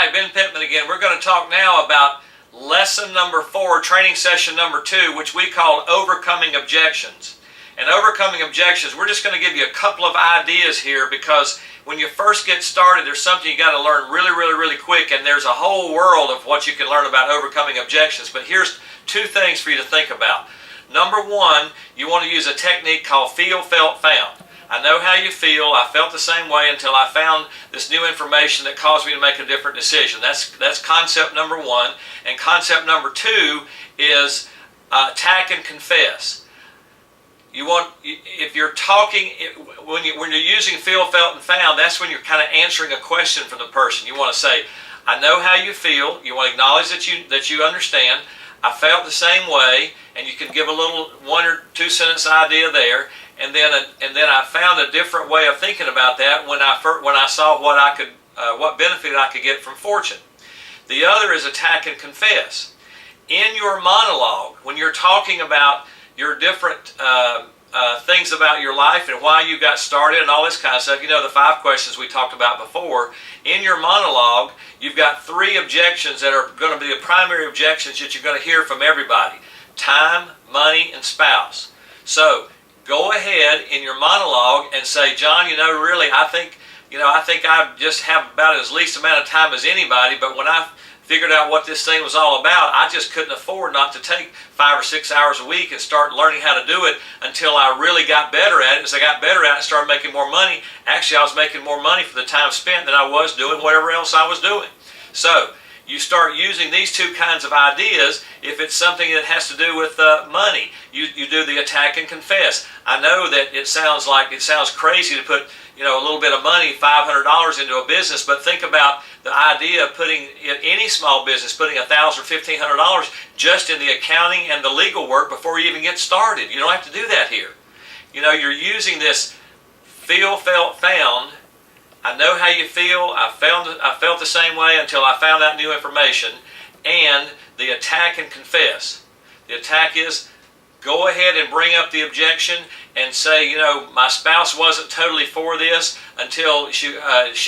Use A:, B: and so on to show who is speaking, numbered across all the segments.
A: Hi, Ben Pittman again. We're going to talk now about lesson number 4, training session number 2, which we call overcoming objections. And overcoming objections, we're just going to give you a couple of ideas here, because when you first get started, there's something you got to learn really quick, and there's a whole world of what you can learn about overcoming objections. But here's 2 things for you to think about. Number 1, you want to use a technique called feel, felt, found. I know how you feel. I felt the same way until I found this new information that caused me to make a different decision. That's concept number 1. And concept number 2 is attack and confess. If you're talking, when you're using feel, felt, and found, that's when you're kind of answering a question from the person. You want to say, I know how you feel. You want to acknowledge that you understand. I felt the same way, and you can give a little 1 or 2 sentence idea there. And then I found a different way of thinking about that when I saw what benefit I could get from fortune. The other is attack and confess. In your monologue, when you're talking about your different things about your life and why you got started and all this kind of stuff, you know, the 5 questions we talked about before, in your monologue, you've got 3 objections that are going to be the primary objections that you're going to hear from everybody: time, money, and spouse. So go ahead in your monologue and say, John, really, I think I just have about as least amount of time as anybody, but when I figured out what this thing was all about, I just couldn't afford not to take 5 or 6 hours a week and start learning how to do it until I really got better at it. As I got better at it and started making more money, actually I was making more money for the time spent than I was doing whatever else I was doing. So you start using these 2 kinds of ideas. If it's something that has to do with money, you do the attack and confess. I know that it sounds crazy to put a little bit of money, $500 into a business, but think about the idea of putting in any small business, putting $1,000 or $1,500 just in the accounting and the legal work before you even get started. You don't have to do that here. You're using this feel, felt, found. I know how you feel. I felt the same way until I found out new information. And the attack and confess. The attack is, go ahead and bring up the objection and say, my spouse wasn't totally for this until she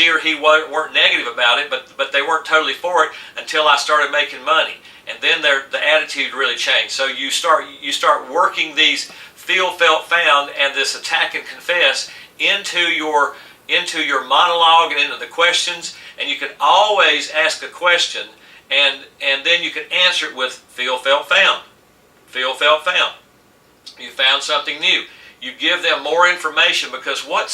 A: or he weren't negative about it, but they weren't totally for it until I started making money. And then the attitude really changed. So you start working these feel, felt, found and this attack and confess into your monologue and into the questions. And you can always ask a question and then you can answer it with feel, felt, found. Feel, felt, found. You found something new. You give them more information, because what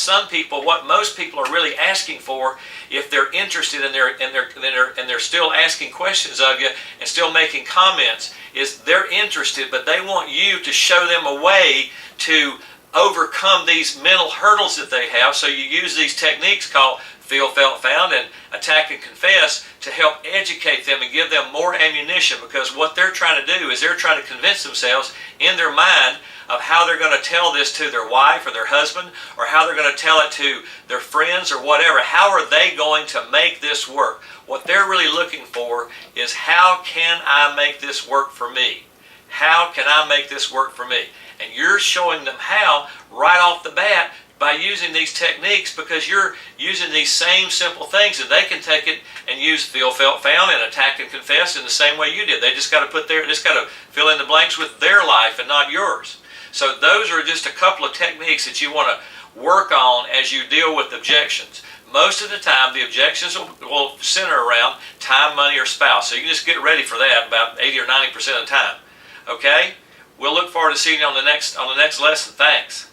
A: most people are really asking for, if they're interested and they're still asking questions of you and still making comments, is they're interested, but they want you to show them a way to overcome these mental hurdles that they have. So you use these techniques called feel, felt, found, and attack and confess to help educate them and give them more ammunition, because what they're trying to do is they're trying to convince themselves in their mind of how they're going to tell this to their wife or their husband, or how they're going to tell it to their friends or whatever. How are they going to make this work? What they're really looking for is, how can I make this work for me? How can I make this work for me? And you're showing them how right off the bat by using these techniques, because you're using these same simple things, and they can take it and use feel, felt, found and attack and confess in the same way you did. They just got to fill in the blanks with their life and not yours. So those are just a couple of techniques that you want to work on as you deal with objections. Most of the time, the objections will center around time, money, or spouse. So you can just get ready for that about 80 or 90% of the time. Okay? We'll look forward to seeing you on the next lesson. Thanks.